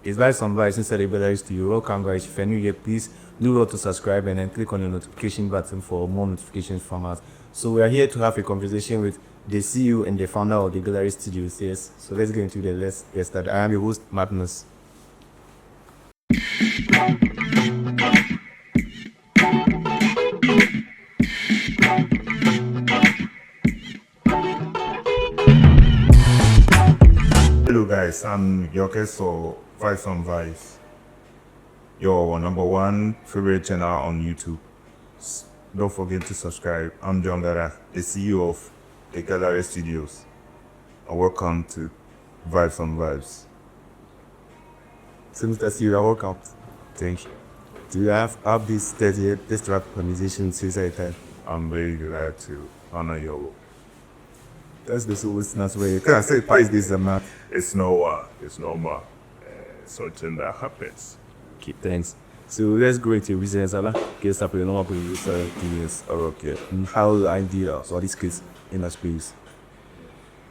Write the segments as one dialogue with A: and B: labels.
A: It's like some guys inside the gallery studio. Welcome guys. If you're new here, please do well to subscribe and then click on the notification button for more notifications from us. So we are here to have a conversation with the CEO and the founder of the gallery studios. Yes. So let's get into the let's get started. I am your host, Magnus.
B: Hello guys, I'm your guest for Vibes on Vibes, your number one favorite channel on YouTube. Don't forget to subscribe. I'm John Gara, the CEO of the Gallery Studios, and welcome to Vibes on Vibes.
A: So Mr. CEO, you're welcome.
B: Thank you.
A: Do you have this 30th this rap conversation suicide time?
B: I'm very glad to honor your work.
A: That's the so listeners where you can say price this a man.
B: It's normal. Something that happens.
A: Okay, thanks. So let's go into business. Get started. No more years.
B: Okay.
A: How the ideas or these kids in the space.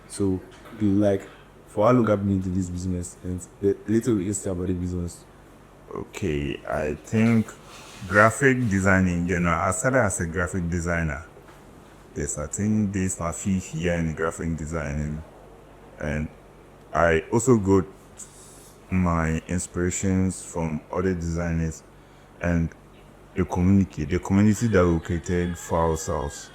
A: So, like, for how long have you been into this business and the little history about the business?
B: Okay, I think graphic design in general. I started as a graphic designer. Yes, I think this is my 5th year in graphic designing, and I also got my inspirations from other designers and the community that we created for ourselves.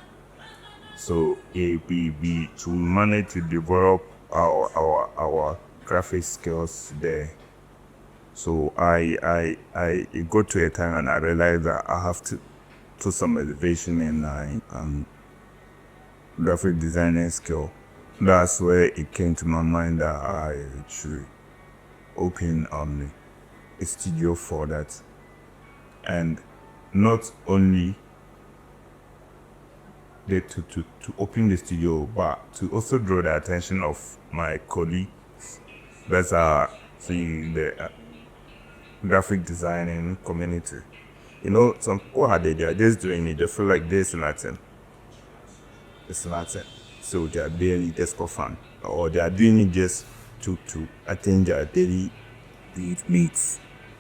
B: So we to manage to develop our graphic skills there. So I got to a time and I realized that I have to put some elevation in my graphic designing skill. That's where it came to my mind that I should open a studio for that, and not only to open the studio, but to also draw the attention of my colleagues that are in the graphic designing community. You know, some people they are just doing it, they feel like this and nothing. It's nothing. So they are barely just for fun, or they are doing it just to attain their daily needs.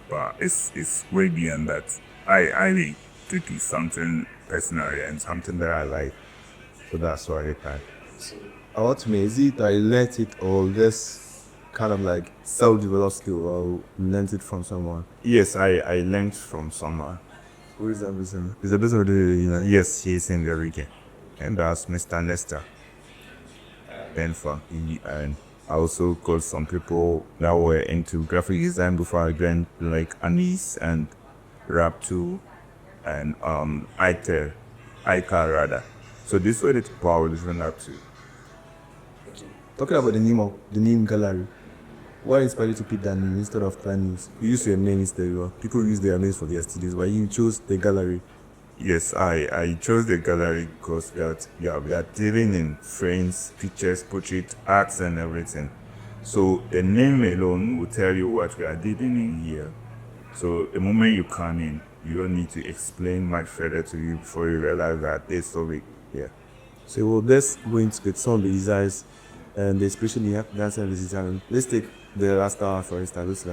B: But it's way beyond that. I think it's something personal and something that I like. So that's why I can.
A: I want to me, is it I learned it or just kind of like self-developed skill or learned it from someone?
B: Yes, I learned from someone.
A: Who is that person?
B: It's a bit of the yes, he's in the region. And that's Mr. Nestor. And I also got some people that were into graphic design before I joined, like Anis and Rap 2 and Ika rather. So this way the people I was listening up to.
A: Talking about the name gallery. What inspired you to pick that name instead of plannings? You use your name instead. People use their names for their studios, but you chose the gallery.
B: Yes, I chose the gallery because we are dealing in frames, pictures, portrait, arts, and everything. So the name alone will tell you what we are dealing in here. So the moment you come in, you don't need to explain much further to you before you realize that there's so big here.
A: So well, let's go into get some of the designs and the inspiration you have to dance and the design. Let's take the last hour for instance.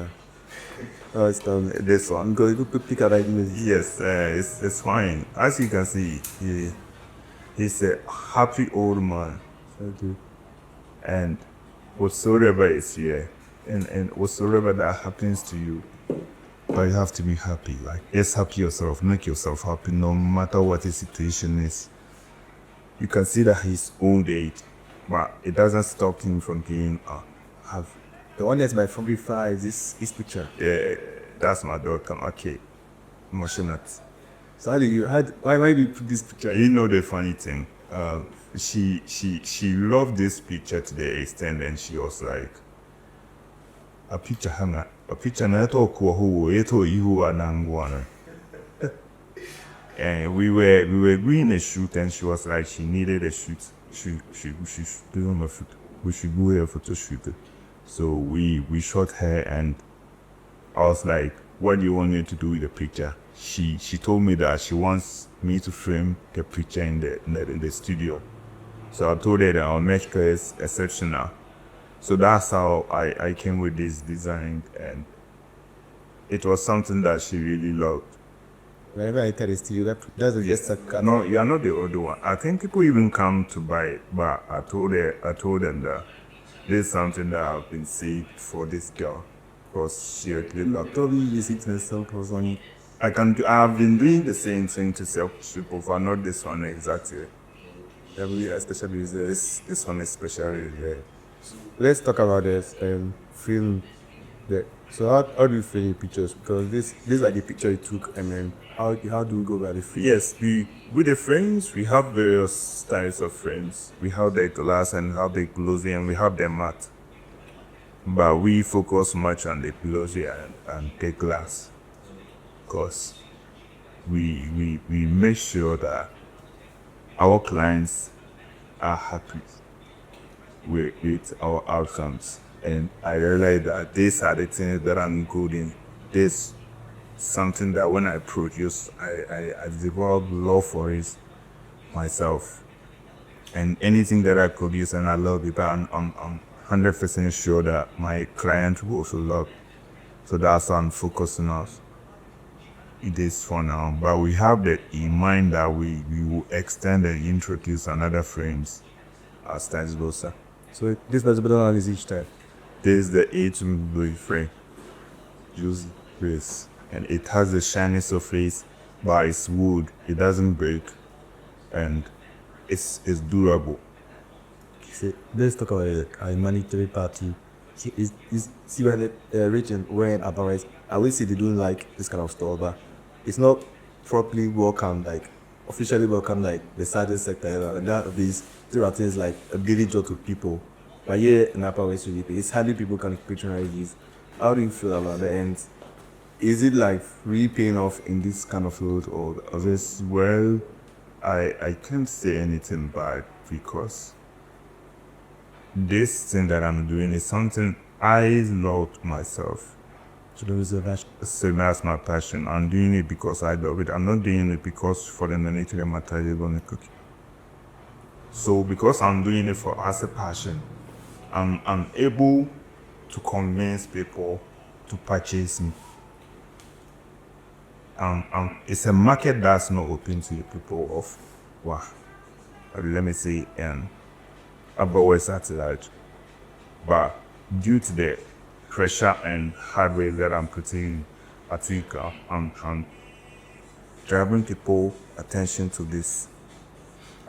A: It's
B: This one.
A: go pick out ideas.
B: Yes, it's fine. As you can see, he's a happy old man,
A: Okay.
B: and whatsoever is here, and whatsoever that happens to you, but you have to be happy. Like, just happy yourself, make yourself happy, no matter what the situation is. You can see that he's old age, but it doesn't stop him from being happy.
A: The one that's my favorite file is this picture.
B: Yeah, that's my daughter. Okay, emotional.
A: So why do you put this picture?
B: You know the funny thing, she loved this picture to the extent, and she was like, a picture na to ko ho eto ihu anangwana. And we were doing a shoot, and she was like, she needed a shoot. She doing a shoot. We should go here photo shoot. So we shot her, and I was like, what do you want me to do with the picture? She told me that she wants me to frame the picture in the studio. So I told her that our maker is exceptional. So that's how I came with this design, and it was something that she really loved.
A: Whenever I tell the studio, that's just a
B: No, you are not the only one. I think people even come to buy it, but I told them that this is something that I've been saved for this girl, because she really loved it.
A: Probably use it to sell clothes on it.
B: I've been doing the same thing to sell people, but not this one exactly.
A: Especially with
B: This one especially, yeah.
A: let's talk about this film. So how do you feel your pictures? Because this like the picture you took, and then how do we go about the film?
B: Yes, with the frames, we have various styles of frames. We have the glass and have the glossy, and we have the matte. But we focus much on the glossy and the glass, because we make sure that our clients are happy with our outcomes. And I realize that these are the things that I'm good in. This something that when I produce, I develop love for it myself. And anything that I produce and I love it, I'm 100% sure that my client will also love. So that's what I'm focusing on. It is for now, but we have that in mind that we will extend and introduce another frames as times goes, sir.
A: So this particular one is each time.
B: This is the 8mm frame, use this, and it has a shiny surface, but it's wood. It doesn't break, and it's durable.
A: So let's talk about a monetary party. See when the region when apparent, I will say they don't like this kind of stuff, but it's not properly welcome, like officially welcome, like the service sector ever. And that these things like a daily job to people. But here in Upper West Region, it's hardly people can patronize this. How do you feel about the end? Is it like really paying off in this kind of field, or
B: This, well, I can't say anything bad, because this thing that I'm doing is something I love myself.
A: so there is a match?
B: So that's my passion. I'm doing it because I love it. I'm not doing it because for the monetary material on the cookie. So because I'm doing it for as a passion, I'm able to convince people to purchase me. It's a market that's not open to the people of, wow, let me say, Upper West at large. But due to the pressure and hard work that I'm putting in, I think I'm driving people attention to this.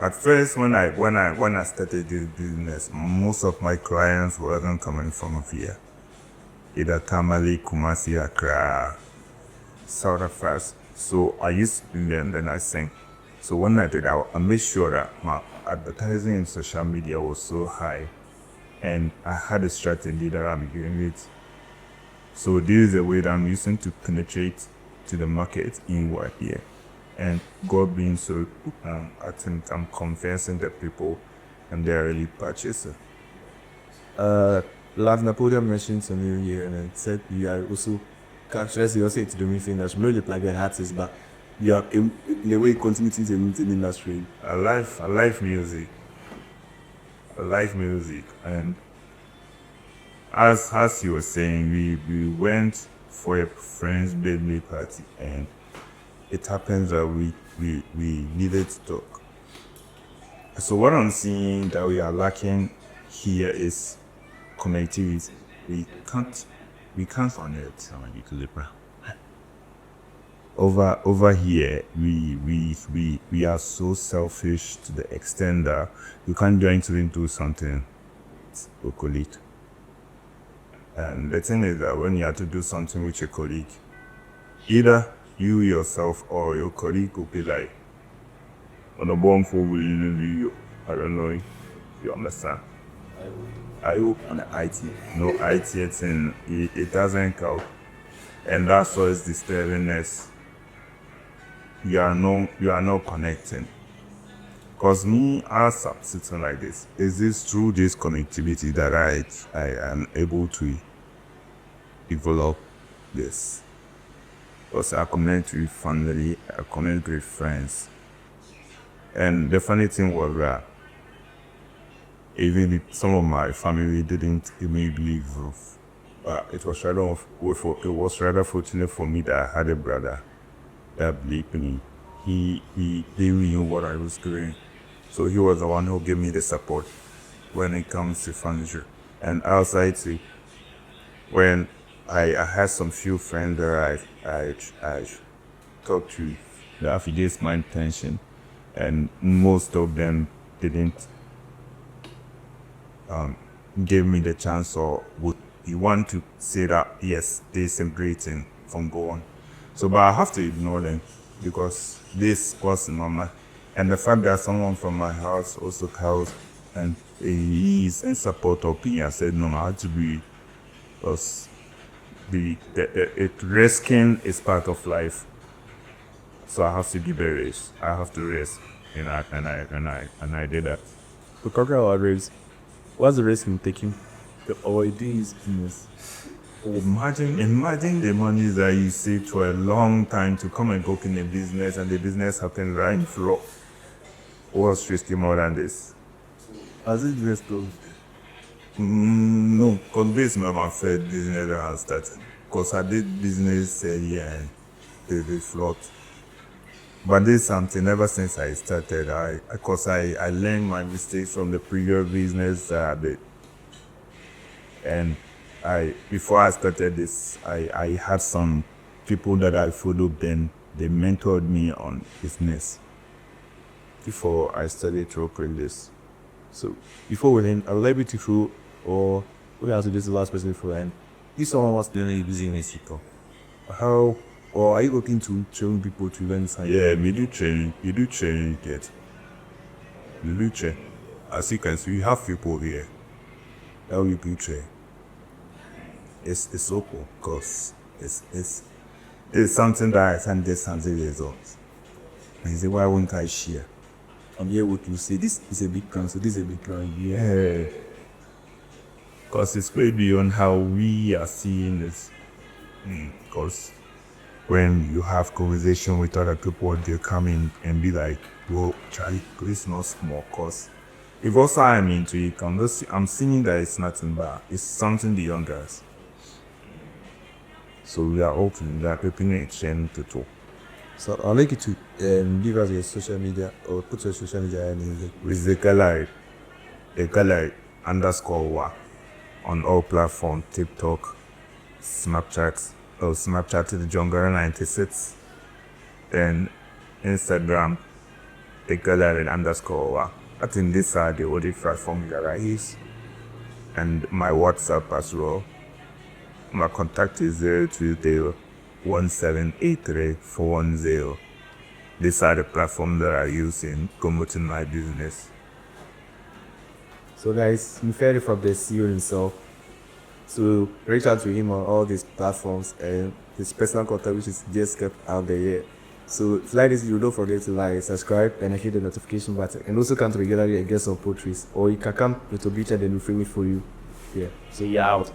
B: At first, when I started this business, most of my clients weren't coming from here. Either Tamale, Kumasi, Accra, South Africa. So I used to do them, then I sing. So when I did that, I made sure that my advertising in social media was so high, and I had a strategy that I'm doing it. So this is a way that I'm using to penetrate to the market inward here. And God being so, I think I'm convincing the people, and they're really purchasing.
A: Last Napoleon mentioned to me here, and it said you are also conscious. You also into the music industry, not like an artist, but you are in a way contributing to the music industry.
B: I like music. I like music, and as you were saying, we went for a friend's birthday party, and it happens that we needed to talk. So what I'm seeing that we are lacking here is connectivity. We can't connect. Over here, we are so selfish to the extent that you can't join to do something with a colleague. And the thing is that when you have to do something with your colleague, either you yourself or your colleague will be like, on a bomb for will you, I don't know if you understand. I hope on the IT. No IT thing, it doesn't count. And that's what is disturbing us. You are not connecting. Because me, as I'm sitting like this, is this through this connectivity that I am able to develop this? Because I connect with family, I connect with friends. And the funny thing was that even if some of my family didn't even believe it was rather fortunate for me that I had a brother that believed in me. He knew what I was doing, so he was the one who gave me the support when it comes to furniture. And outside too, when I had some few friends that I talked to that have reduced my intention, and most of them didn't give me the chance or would you want to say that yes, this is a great thing from go on. So but I have to ignore them because this was normal. And the fact that someone from my house also called and he is in support of me, I said no, I had to be because risking is part of life. So I have to be very risk. I have to risk. And I did that.
A: So talking about risk, what's the risk in taking or doing this business?
B: Imagine the money that you save for a long time to come and work in a business and the business happen right in floor. What's risky more than this?
A: Has it risk though?
B: No, because this is my first business that I started. Because I did business a year and they flopped. But this is something ever since I started, I learned my mistakes from the previous business that I did. And before I started this, I had some people that I followed then, they mentored me on business before I started to operate this.
A: So before we end, I would like you to throw or we answer this the last question for and if someone wants to learn a business, how or are you looking to train people to learn science?
B: Yeah, we do training. We do training yet. We do train. As you can see, we have people here. How we do train. It's open because it's something that I can get something results. And you say, why won't I share?
A: I'm here with you say this is a big plan, so this is a big plan.
B: Yeah. Because it's way beyond how we are seeing this. Because when you have conversation with other people, they come in and be like, "Whoa, Charlie, it's not small." Cause if also I'm into it, I'm seeing that it's nothing bad. It's something beyond us. So we are open. We are preparing exchange to talk.
A: So I'd like you to give us your social media or put your social media in
B: With the gallery _ on all platforms, TikTok, Snapchat is John Gara 96, and Instagram, the gallery _ I think these are the only platforms that I use, and my WhatsApp as well. My contact is 020-1783-410. These are the platforms that I use in promoting my business.
A: So guys, you heard it from the CEO himself. So reach out to him on all these platforms and his personal contact which is just kept out there. Yeah. So if you like this video, don't forget to like, subscribe and hit the notification button. And also come to regularly and get some poetries. Or you can come with a beach and then we'll film it for you. Yeah. So yeah out.